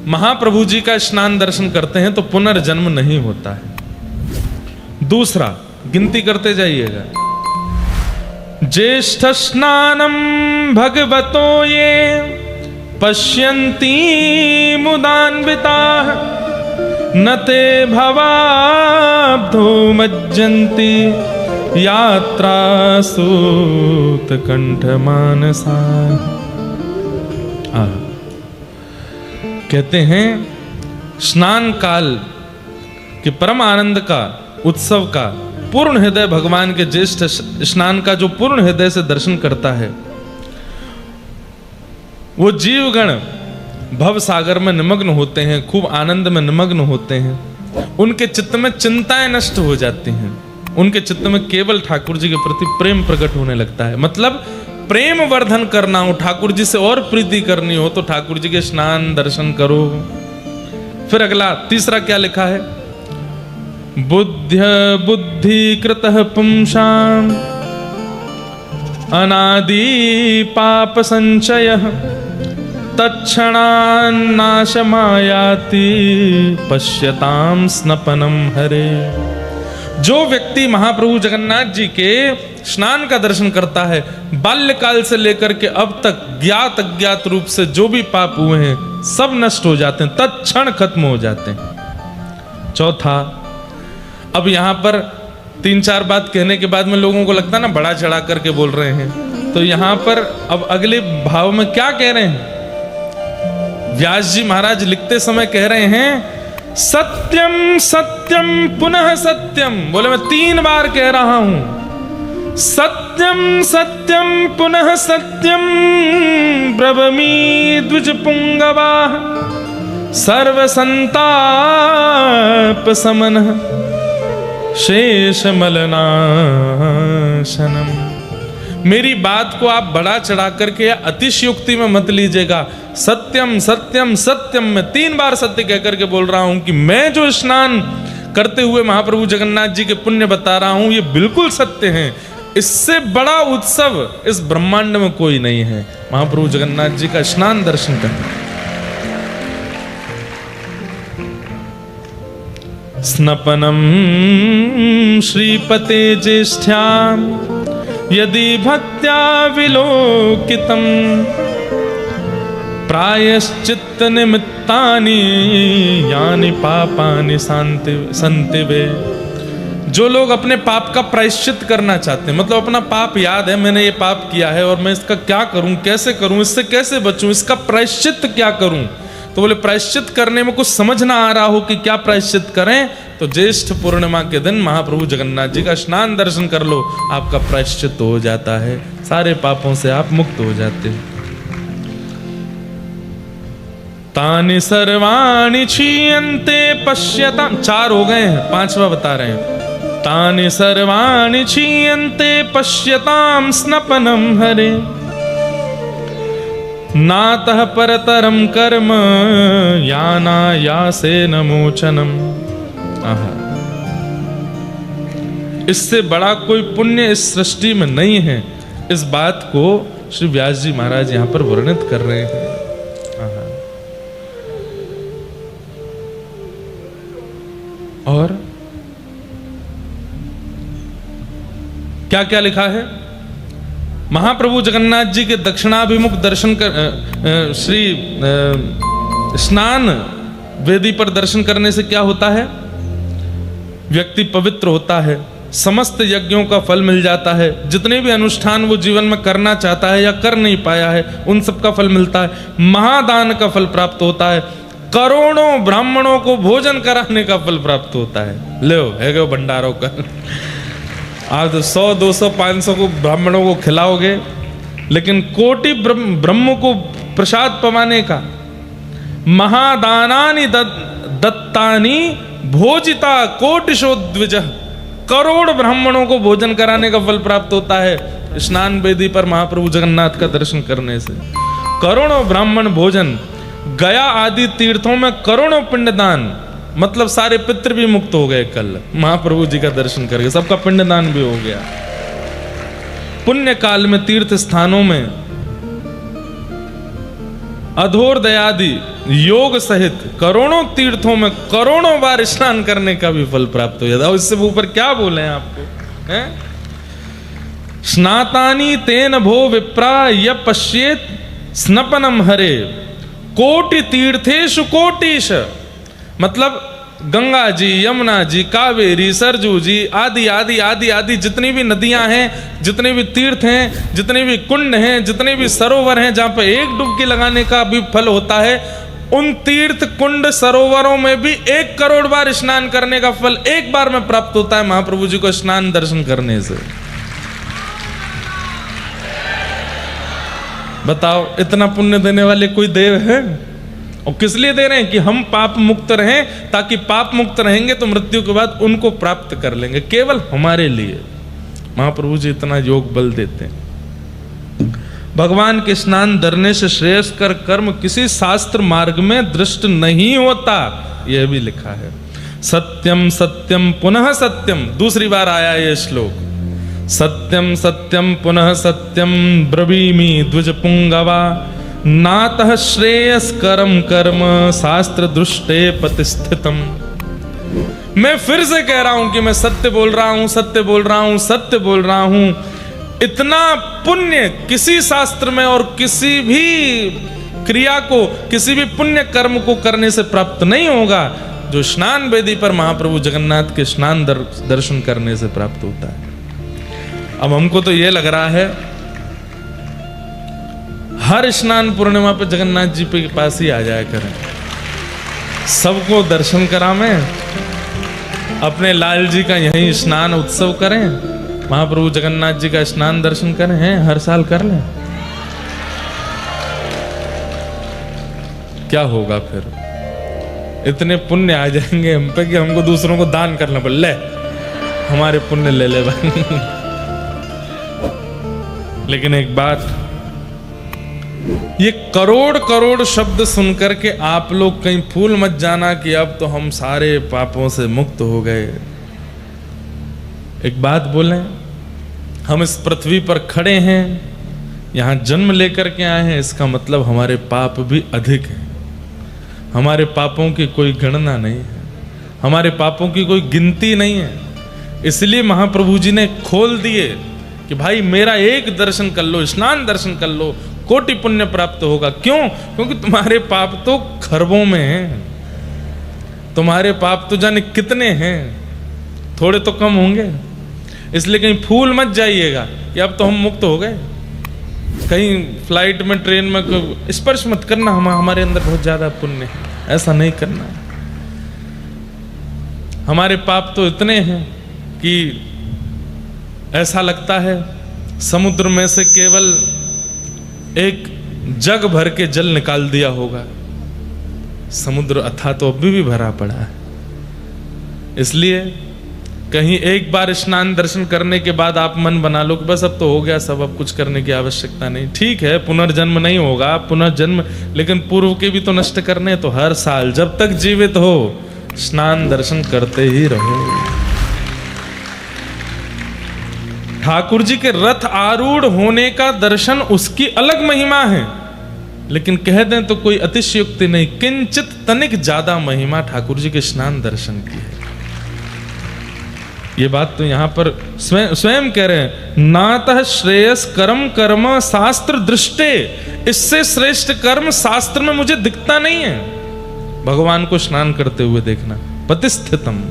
महाप्रभु जी का स्नान दर्शन करते हैं तो पुनर्जन्म नहीं होता है। दूसरा, गिनती करते जाइएगा, ज्येष्ठ स्नानम भगवतो ये पश्यन्ति मुदान्विताः न ते भवाब्धो मज्जन्ति यात्रा सूत कंठ मानसा। कहते हैं स्नान काल के परम आनंद का उत्सव का पूर्ण हृदय भगवान के ज्येष्ठ स्नान का जो पूर्ण हृदय से दर्शन करता है, वो जीवगण भव सागर में निमग्न होते हैं, खूब आनंद में निमग्न होते हैं। उनके चित्त में चिंताएं नष्ट हो जाती हैं, उनके चित्त में केवल ठाकुर जी के प्रति प्रेम प्रकट होने लगता है। मतलब प्रेम वर्धन करना हो, ठाकुर जी से और प्रीति करनी हो तो ठाकुर जी के स्नान दर्शन करो। फिर अगला तीसरा क्या लिखा है, बुद्धि कृतः पुंसाम अनादि पाप संचयः तत्क्षणान्नाशमायाति पश्यताम स्नपनम हरे। जो व्यक्ति महाप्रभु जगन्नाथ जी के स्नान का दर्शन करता है, बाल्यकाल से लेकर के अब तक ज्ञात अज्ञात रूप से जो भी पाप हुए हैं सब नष्ट हो जाते हैं, तत्क्षण खत्म हो जाते हैं। चौथा, अब यहां पर 3-4 बात कहने के बाद में लोगों को लगता है ना बड़ा चढ़ा करके बोल रहे हैं, तो यहां पर अब अगले भाव में क्या कह रहे हैं, व्यास जी महाराज लिखते समय कह रहे हैं सत्यम सत्यम पुनः सत्यम। बोले मैं 3 बार कह रहा हूं, सत्यम सत्यम पुनः सत्यम ब्रवमी द्विज पुंगवा सर्व संताप समनः शेष मलनाशनम। मेरी बात को आप बढ़ा चढ़ा करके या अतिशयोक्ति में मत लीजिएगा। सत्यम सत्यम सत्यम, मैं 3 बार सत्य कहकर के बोल रहा हूं कि मैं जो स्नान करते हुए महाप्रभु जगन्नाथ जी के पुण्य बता रहा हूं ये बिल्कुल सत्य है। इससे बड़ा उत्सव इस ब्रह्मांड में कोई नहीं है, महाप्रभु जगन्नाथ जी का स्नान दर्शन करना। स्नपनम श्रीपते ज्येष्ठ्याम यदि भक्त्या विलोकितम प्रायश्चित्त निमित्तानि यानि पापानि सन्ति वे। जो लोग अपने पाप का प्रायश्चित करना चाहते हैं, मतलब अपना पाप याद है मैंने ये पाप किया है और मैं इसका क्या करूं, कैसे करूं, इससे कैसे बचूं, इसका प्रायश्चित क्या करूं, तो बोले प्रायश्चित करने में कुछ समझ ना आ रहा हो कि क्या प्रायश्चित करें, तो ज्येष्ठ पूर्णिमा के दिन महाप्रभु जगन्नाथ जी का स्नान दर्शन कर लो, आपका प्रायश्चित हो जाता है, सारे पापों से आप मुक्त हो जाते हैं। तानि सर्वाणि क्षीयन्ते पश्यताम, 4 हो गए हैं, 5वां बता रहे हैं। तानि सर्वाणि क्षीयन्ते पश्यताम स्नपनम हरे नातः परतरम कर्म यानायासेन मोचनम। इससे बड़ा कोई पुण्य इस सृष्टि में नहीं है। इस बात को श्री व्यास जी महाराज यहां पर वर्णित कर रहे हैं। और क्या क्या लिखा है, महाप्रभु जगन्नाथ जी के दक्षिणाभिमुख दर्शन कर श्री स्नान वेदी पर दर्शन करने से क्या होता है, व्यक्ति पवित्र होता है, समस्त यज्ञों का फल मिल जाता है, जितने भी अनुष्ठान वो जीवन में करना चाहता है या कर नहीं पाया है उन सब का फल मिलता है, महादान का फल प्राप्त होता है, करोड़ों ब्राह्मणों को भोजन कराने का फल प्राप्त होता है। लो है गो भंडारों का, आज 100, 200, 500 को ब्राह्मणों को खिलाओगे, लेकिन कोटि ब्रह्म को प्रसाद पवाने का, महादानानि दत्तानि भोजिता कोटिशो द्विजः, करोड़ ब्राह्मणों को भोजन कराने का फल प्राप्त होता है स्नान वेदी पर महाप्रभु जगन्नाथ का दर्शन करने से। करोड़ों ब्राह्मण भोजन, गया आदि तीर्थों में करोड़ों पिंडदान, मतलब सारे पितृ भी मुक्त हो गए कल महाप्रभु जी का दर्शन करके, सबका पिंडदान भी हो गया। पुण्य काल में तीर्थ स्थानों में अधोरदयादि योग सहित करोड़ों तीर्थों में करोड़ों बार स्नान करने का भी फल प्राप्त हो जाता है। इससे ऊपर क्या बोले आपको, हैं? स्नातानि तेन भो विप्रा य पश्येत स्नपनम हरे कोटि तीर्थेषु कोटिश। मतलब गंगा जी, यमुना जी, कावेरी, सरजू जी आदि आदि आदि आदि जितनी भी नदियां हैं, जितने भी तीर्थ हैं, जितने भी कुंड हैं, जितने भी सरोवर हैं जहां पर एक डुबकी लगाने का भी फल होता है, उन तीर्थ कुंड सरोवरों में भी 1 करोड़ बार स्नान करने का फल एक बार में प्राप्त होता है महाप्रभु जी को स्नान दर्शन करने से। बताओ, इतना पुण्य देने वाले कोई देव है? और किस लिए दे रहे हैं? कि हम पाप मुक्त रहें, ताकि पाप मुक्त रहेंगे तो मृत्यु के बाद उनको प्राप्त कर लेंगे, केवल हमारे लिए महाप्रभु जी इतना योग बल देते हैं। भगवान के स्नान धरने से श्रेयस्कर कर्म किसी शास्त्र मार्ग में दृष्ट नहीं होता, यह भी लिखा है। सत्यम सत्यम पुनः सत्यम, दूसरी बार आया यह श्लोक। सत्यम सत्यम पुनः सत्यम ब्रवीमि द्विज पुंगवा नातः श्रेयस्करम कर्म शास्त्र दृष्टे प्रतिष्ठितम। मैं फिर से कह रहा हूं कि मैं सत्य बोल रहा हूं, सत्य बोल रहा हूं, सत्य बोल रहा हूं। इतना पुण्य किसी शास्त्र में और किसी भी क्रिया को, किसी भी पुण्य कर्म को करने से प्राप्त नहीं होगा जो स्नान वेदी पर महाप्रभु जगन्नाथ के स्नान दर्शन करने से प्राप्त होता है। अब हमको तो यह लग रहा है हर स्नान पूर्णिमा पे जगन्नाथ जी के पास ही आ जाया करें, सबको दर्शन करावें, अपने लाल जी का यहीं स्नान उत्सव करें, महाप्रभु जगन्नाथ जी का स्नान दर्शन करें, हैं हर साल कर लें। क्या होगा फिर? इतने पुण्य आ जाएंगे हम पे कि हमको दूसरों को दान करना पड़े, ले हमारे पुण्य ले ले भाई। लेकिन एक बात, ये करोड़ करोड़ शब्द सुनकर के आप लोग कहीं फूल मत जाना कि अब तो हम सारे पापों से मुक्त हो गए। एक बात बोलें, हम इस पृथ्वी पर खड़े हैं, यहां जन्म लेकर के आए हैं, इसका मतलब हमारे पाप भी अधिक हैं। हमारे पापों की कोई गणना नहीं है, हमारे पापों की कोई गिनती नहीं है। इसलिए महाप्रभु जी ने खोल दिए कि भाई मेरा एक दर्शन कर लो, स्नान दर्शन कर लो, कोटि पुण्य प्राप्त होगा। क्यों? क्योंकि तुम्हारे पाप तो खरबों में हैं, तुम्हारे पाप तो जाने कितने हैं, थोड़े तो कम होंगे। इसलिए कहीं फूल मत जाइएगा कि अब तो हम मुक्त हो गए। कहीं फ्लाइट में, ट्रेन में स्पर्श मत करना, हमारे अंदर बहुत ज्यादा पुण्य है, ऐसा नहीं करना। हमारे पाप तो इतने हैं कि ऐसा लगता है समुद्र में से केवल एक जग भर के जल निकाल दिया होगा, समुद्र अथाह तो अभी भी भरा पड़ा है। इसलिए कहीं एक बार स्नान दर्शन करने के बाद आप मन बना लो कि बस अब तो हो गया सब, अब कुछ करने की आवश्यकता नहीं। ठीक है, पुनर्जन्म नहीं होगा, पुनर्जन्म, लेकिन पूर्व के भी तो नष्ट करने। तो हर साल जब तक जीवित हो स्नान दर्शन करते ही रहो। ठाकुर जी के रथ आरूढ़ होने का दर्शन उसकी अलग महिमा है, लेकिन कह दें तो कोई अतिशयोक्ति नहीं, किंचित तनिक ज्यादा महिमा ठाकुर जी के स्नान दर्शन की है। ये बात तो यहां पर स्वयं कह रहे हैं, नातः श्रेयस कर्म कर्म शास्त्र दृष्टे, इससे श्रेष्ठ कर्म शास्त्र में मुझे दिखता नहीं है। भगवान को स्नान करते हुए देखना, प्रतिष्ठितम।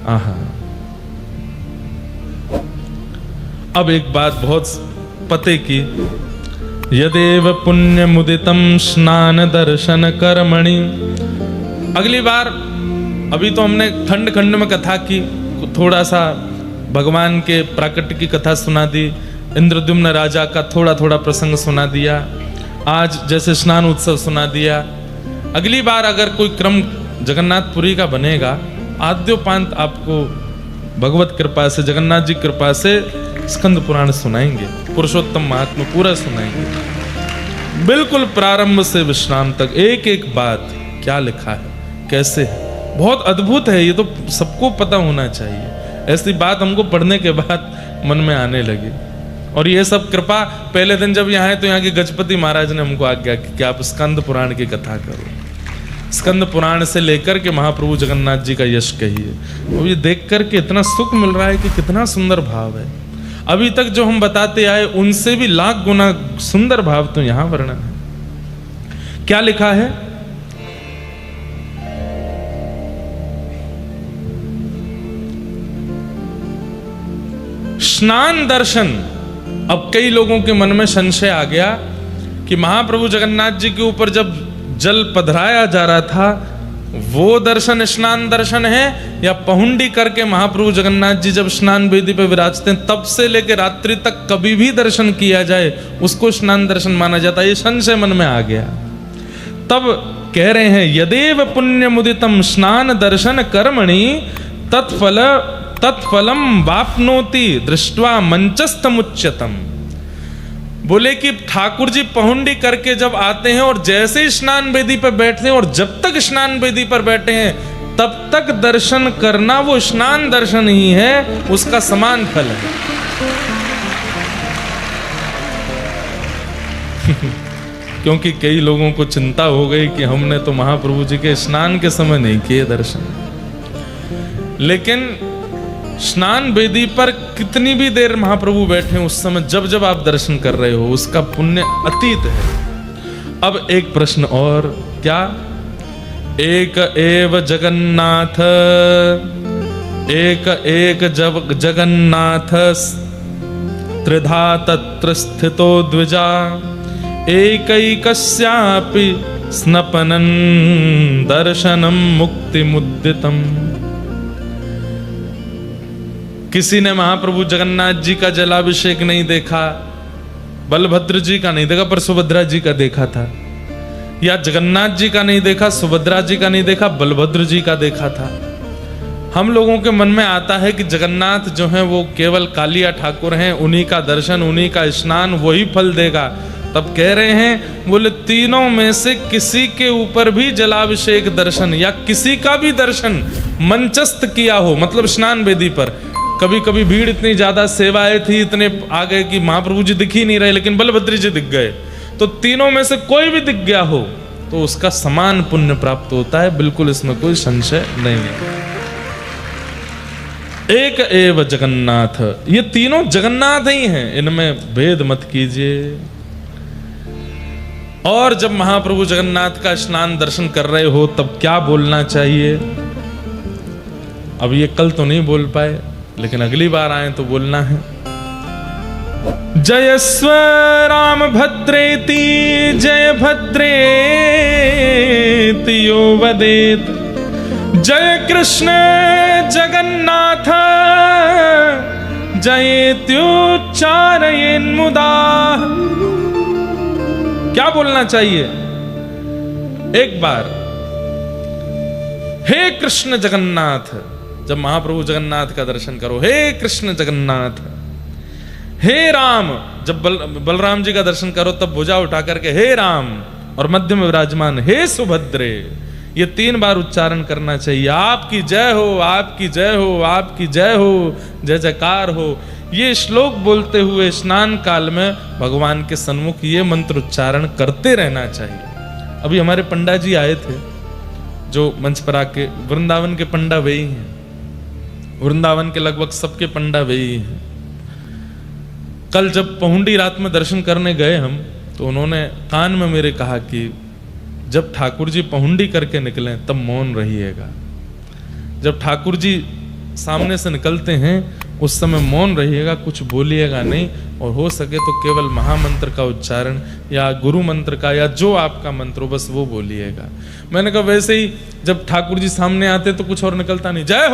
आहा, अब एक बात बहुत पते की, यदेव पुण्य मुदितम स्नान दर्शन कर्मणि। अगली बार, अभी तो हमने खंड खंड में कथा की, थोड़ा सा भगवान के प्राकट्य की कथा सुना दी, इंद्रद्युम्न राजा का थोड़ा थोड़ा प्रसंग सुना दिया, आज जैसे स्नान उत्सव सुना दिया। अगली बार अगर कोई क्रम जगन्नाथपुरी का बनेगा, आद्योपांत आपको भगवत कृपा से, जगन्नाथ जी कृपा से स्कंद पुराण सुनाएंगे, पुरुषोत्तम महात्मा पूरा सुनाएंगे, बिल्कुल प्रारंभ से विश्राम तक एक एक बात क्या लिखा है, कैसे है। बहुत अद्भुत है, ये तो सबको पता होना चाहिए। ऐसी बात हमको पढ़ने के बाद मन में आने लगी। और ये सब कृपा पहले दिन जब यहाँ आए तो यहाँ के गजपति महाराज ने हमको आज्ञा की कि आप स्कंद पुराण की कथा करो। स्कंद पुराण से लेकर के महाप्रभु जगन्नाथ जी का यश कहिए। तो ये देख करके इतना सुख मिल रहा है कि कितना सुंदर भाव है। अभी तक जो हम बताते आए उनसे भी लाख गुना सुंदर भाव तो यहाँ वर्णन है। क्या लिखा है? स्नान दर्शन। अब कई लोगों के मन में संशय आ गया कि महाप्रभु जगन्नाथ जी के ऊपर जब जल पधराया जा रहा था वो दर्शन स्नान दर्शन है, या पहुंडी करके महाप्रभु जगन्नाथ जी जब स्नान वेदी पर विराजते हैं तब से लेकर रात्रि तक कभी भी दर्शन किया जाए उसको स्नान दर्शन माना जाता है। ये संशय मन में आ गया। तब कह रहे हैं यदेव पुण्य मुदितम स्नान दर्शन कर्मणि तत्फलम वाप्नोति दृष्ट्वा मंचस्तमुच्यतम। बोले कि ठाकुर जी पहुंडी करके जब आते हैं और जैसे ही स्नान वेदी पर बैठते हैं और जब तक स्नान वेदी पर बैठे हैं तब तक दर्शन करना वो स्नान दर्शन ही है, उसका समान फल है। क्योंकि कई लोगों को चिंता हो गई कि हमने तो महाप्रभु जी के स्नान के समय नहीं किए दर्शन, लेकिन स्नान वेदी पर कितनी भी देर महाप्रभु बैठे उस समय जब जब आप दर्शन कर रहे हो उसका पुण्य अतीत है। अब एक प्रश्न और, क्या? एक एव जगन्नाथ, एक जगन्नाथ त्रिधा तत्र स्थितो द्विजा एकैकस्यापि स्नपनं दर्शनं मुक्तिमुद्दितम्। किसी ने महाप्रभु जगन्नाथ जी का जलाभिषेक नहीं देखा, बलभद्र जी का नहीं देखा पर सुभद्रा जी का देखा था, या जगन्नाथ जी का नहीं देखा, सुभद्रा जी का नहीं देखा, बलभद्र जी का देखा था। हम लोगों के मन में आता है कि जगन्नाथ जो है वो केवल कालिया ठाकुर हैं, उन्हीं का दर्शन उन्हीं का स्नान वही फल देगा। तब कह रहे हैं बोले तीनों में से किसी के ऊपर भी जलाभिषेक दर्शन या किसी का भी दर्शन मंचस्थ किया हो, मतलब स्नान वेदी पर, कभी कभी भीड़ इतनी ज्यादा सेवाएं थी इतने आ गए कि महाप्रभु जी दिख ही नहीं रहे लेकिन बलभद्र जी दिख गए, तो तीनों में से कोई भी दिख गया हो तो उसका समान पुण्य प्राप्त होता है, बिल्कुल इसमें कोई संशय नहीं है। एक एव जगन्नाथ, ये तीनों जगन्नाथ ही हैं, इनमें भेद मत कीजिए। और जब महाप्रभु जगन्नाथ का स्नान दर्शन कर रहे हो तब क्या बोलना चाहिए? अब ये कल तो नहीं बोल पाए लेकिन अगली बार आए तो बोलना है। जय स्व राम भद्रेति जय भद्रेति यो वदेत, जय कृष्ण जगन्नाथ जयेत्युच्चारयेन् मुदा। क्या बोलना चाहिए? एक बार हे कृष्ण जगन्नाथ, जब महाप्रभु जगन्नाथ का दर्शन करो, हे कृष्ण जगन्नाथ। हे राम, जब बलराम जी का दर्शन करो तब भुजा उठा करके हे राम, और मध्य में विराजमान हे सुभद्रे, ये 3 बार उच्चारण करना चाहिए। आपकी जय हो, आपकी जय हो, आपकी जय हो, जय जयकार हो। ये श्लोक बोलते हुए स्नान काल में भगवान के सन्मुख ये मंत्र उच्चारण करते रहना चाहिए। अभी हमारे पंडा जी आए थे जो मंच पर आके, वृंदावन के पंडा वे ही हैं, वृंदावन के लगभग सबके पंडा वे ही हैं। कल जब पहुंडी रात में दर्शन करने गए हम तो उन्होंने कान में मेरे कहा कि जब ठाकुर जी पहुंडी करके निकले तब मौन रहिएगा। जब ठाकुर जी सामने से निकलते हैं उस समय मौन रहिएगा, कुछ बोलिएगा नहीं, और हो सके तो केवल महामंत्र का उच्चारण या गुरु मंत्र का या जो आपका मंत्र हो बस वो बोलिएगा। मैंने कहा वैसे ही जब ठाकुर जी सामने आते तो कुछ और निकलता नहीं, जय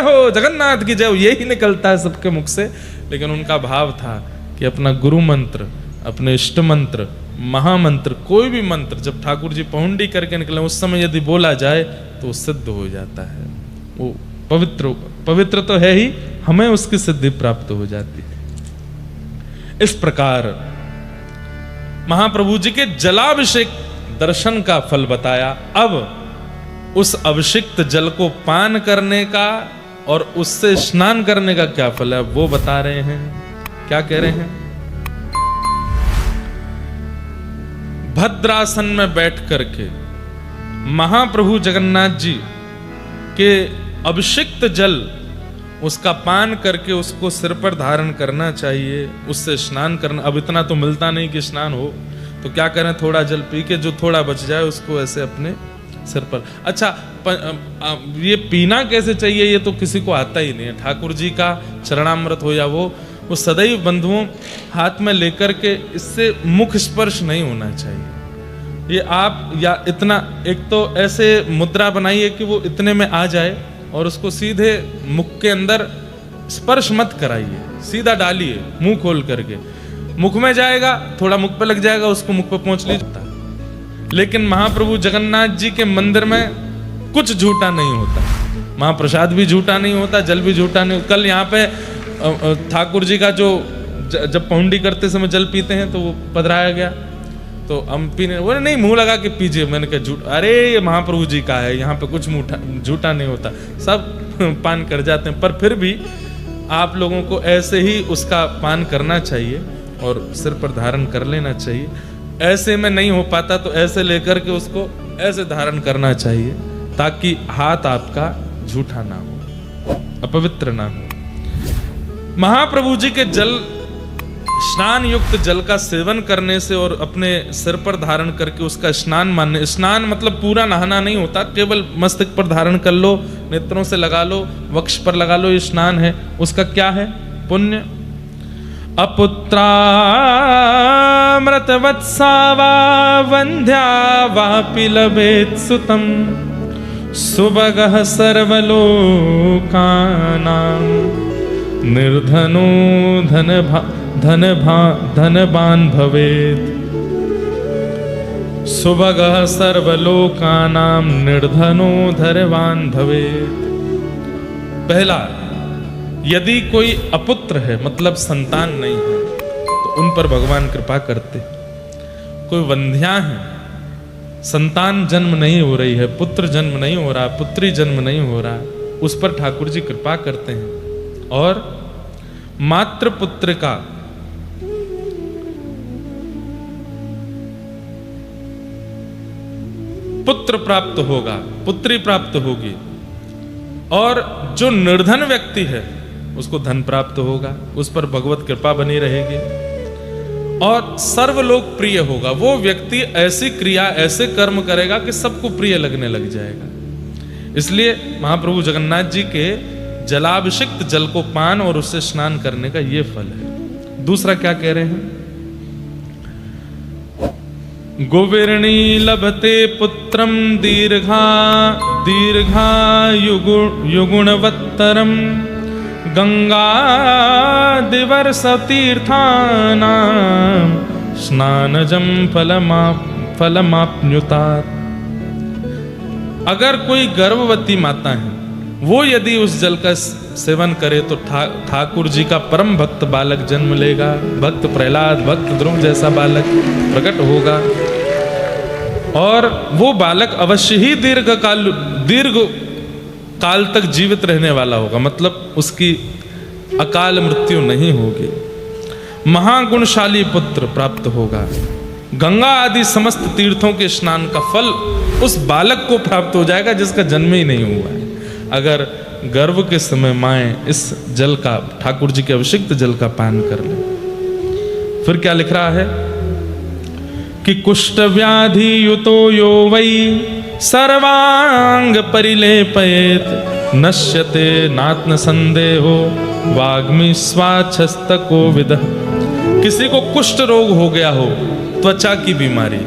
हो जगन्नाथ की जय हो, यही निकलता है सबके मुख से। लेकिन उनका भाव था कि अपना गुरु मंत्र, अपने इष्ट मंत्र, महामंत्र, कोई भी मंत्र जब ठाकुर जी पहुंडी करके निकले उस समय यदि बोला जाए तो सिद्ध हो जाता है, वो पवित्र तो है ही, हमें उसकी सिद्धि प्राप्त हो जाती है। इस प्रकार महाप्रभु जी के जलाभिषेक दर्शन का फल बताया। अब उस अभिषिक्त जल को पान करने का और उससे स्नान करने का क्या फल है वो बता रहे हैं। क्या कह रहे हैं? भद्रासन में बैठ करके महाप्रभु जगन्नाथ जी के अभिषिक्त जल उसका पान करके उसको सिर पर धारण करना चाहिए, उससे स्नान करना। अब इतना तो मिलता नहीं कि स्नान हो, तो क्या करें, थोड़ा जल पी के जो थोड़ा बच जाए उसको ऐसे अपने सिर पर। अच्छा, ये पीना कैसे चाहिए ये तो किसी को आता ही नहीं है। ठाकुर जी का चरणामृत हो या वो सदैव बंधुओं हाथ में लेकर के इससे मुख स्पर्श नहीं होना चाहिए। ये आप या इतना, एक तो ऐसे मुद्रा बनाइए कि वो इतने में आ जाए और उसको सीधे मुख के अंदर स्पर्श मत कराइए, सीधा डालिए मुंह खोल करके। मुख में जाएगा, थोड़ा मुख पे लग जाएगा, उसको मुख पे पहुंच लीजिए। लेकिन महाप्रभु जगन्नाथ जी के मंदिर में कुछ झूठा नहीं होता, महाप्रसाद भी झूठा नहीं होता, जल भी झूठा नहीं। कल यहाँ पे ठाकुर जी का जो जब पौंडी करते समय जल पीते हैं तो वो पधराया गया, तो हम पीने वो नहीं, मुंह लगा के पीजिए। मैंने कहा झूठ, अरे ये महाप्रभु जी का है, यहाँ पे कुछ झूठा नहीं होता, सब पान कर जाते हैं। पर फिर भी आप लोगों को ऐसे ही उसका पान करना चाहिए और सिर पर धारण कर लेना चाहिए। ऐसे में नहीं हो पाता तो ऐसे लेकर के उसको ऐसे धारण करना चाहिए, ताकि हाथ आपका झूठा ना हो, अपवित्र ना हो। महाप्रभु जी के जल, स्नान युक्त जल का सेवन करने से और अपने सिर पर धारण करके उसका स्नान मानने, स्नान मतलब पूरा नहाना नहीं होता, केवल मस्तक पर धारण कर लो, नेत्रों से लगा लो, वक्ष पर लगा लो, ये स्नान है। उसका क्या है पुण्य? अपुत्रामृतवत्सा वा वंध्या वापि लभेत् सुतं सुभगः सर्वलोकानां निर्धनो धनवान भवेत्। सुभगः सर्वलोकानां निर्धनो धनवान भवेत्। पहला, यदि कोई अपुत्र है मतलब संतान नहीं है तो उन पर भगवान कृपा करते। कोई वंध्या है, संतान जन्म नहीं हो रही है, पुत्र जन्म नहीं हो रहा, पुत्री जन्म नहीं हो रहा, उस पर ठाकुर जी कृपा करते हैं। और मात्र पुत्र का पुत्र प्राप्त होगा, पुत्री प्राप्त होगी। और जो निर्धन व्यक्ति है उसको धन प्राप्त होगा, उस पर भगवत कृपा बनी रहेगी और सर्वलोक प्रिय होगा। वो व्यक्ति ऐसी क्रिया, ऐसे कर्म करेगा कि सबको प्रिय लगने लग जाएगा। इसलिए महाप्रभु जगन्नाथ जी के जलाभिषिक्त जल को पान और उससे स्नान करने का ये फल है। दूसरा क्या कह रहे हैं? गोविरणी लभते पुत्रम दीर्घायुगुणवत्तरम गंगादिवर्षतीर्थानां स्नानजं फलमाप्नुतात्। अगर कोई गर्भवती माता है वो यदि उस जल का सेवन करे तो ठाकुर जी का परम भक्त बालक जन्म लेगा। भक्त प्रहलाद, भक्त ध्रुव जैसा बालक प्रकट होगा और वो बालक अवश्य ही दीर्घ काल तक जीवित रहने वाला होगा, मतलब उसकी अकाल मृत्यु नहीं होगी। महागुणशाली पुत्र प्राप्त होगा। गंगा आदि समस्त तीर्थों के स्नान का फल उस बालक को प्राप्त हो जाएगा जिसका जन्म ही नहीं हुआ है। अगर गर्भ के समय माएं इस जल का, ठाकुर जी के अभिषिक्त जल का पान कर ले। फिर क्या लिख रहा है कि कुष्ठ व्याधि युतो यो वै सर्वांग परिलेपयेत नश्यते नात्म संदेहो वाग्मी स्वाच्छस्तको विदः। किसी को कुष्ठ रोग हो गया हो, त्वचा की बीमारी,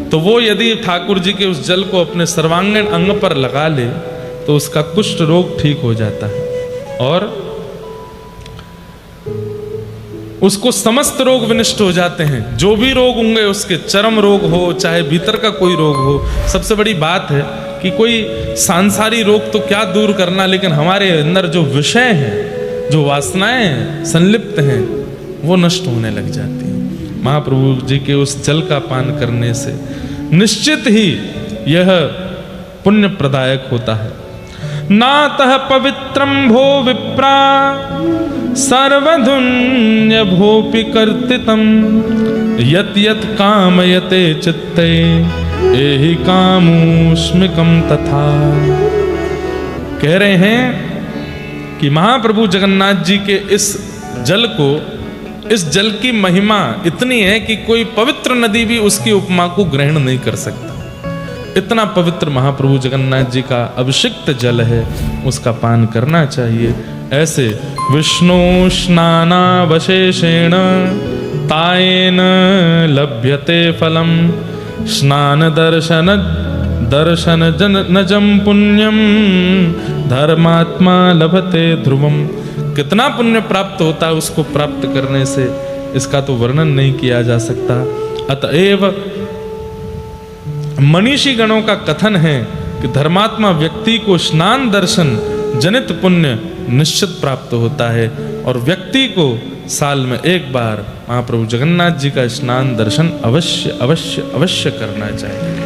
तो वो यदि ठाकुर जी के उस जल को अपने सर्वांगीण अंग पर लगा ले तो उसका कुष्ठ रोग ठीक हो जाता है और उसको समस्त रोग विनष्ट हो जाते हैं। जो भी रोग होंगे उसके, चर्म रोग हो चाहे भीतर का कोई रोग हो। सबसे बड़ी बात है कि कोई सांसारी रोग तो क्या दूर करना, लेकिन हमारे अंदर जो विषय हैं, जो वासनाएं हैं, संलिप्त हैं, वो नष्ट होने लग जाती हैं। महाप्रभु जी के उस जल का पान करने से निश्चित ही यह पुण्य प्रदायक होता है। नातः पवित्रम भो विप्रा सर्वधुन्य भोपि कर्तितम यत यत कामयते चित्ते एहि कामोस्मिकम तथा। कह रहे हैं कि महाप्रभु जगन्नाथ जी के इस जल को, इस जल की महिमा इतनी है कि कोई पवित्र नदी भी उसकी उपमा को ग्रहण नहीं कर सकता। इतना पवित्र महाप्रभु जगन्नाथ जी का अभिषिक्त जल है, उसका पान करना चाहिए। ऐसे विष्णु स्नानावशेषेण तायेन लभ्यते फलम स्नान दर्शन नजम पुण्यम धर्मात्मा लभते ध्रुवम। कितना पुण्य प्राप्त होता है उसको प्राप्त करने से, इसका तो वर्णन नहीं किया जा सकता। अतएव मनीषी गणों का कथन है कि धर्मात्मा व्यक्ति को स्नान दर्शन जनित पुण्य निश्चित प्राप्त होता है, और व्यक्ति को साल में एक बार महाप्रभु जगन्नाथ जी का स्नान दर्शन अवश्य अवश्य अवश्य करना चाहिए।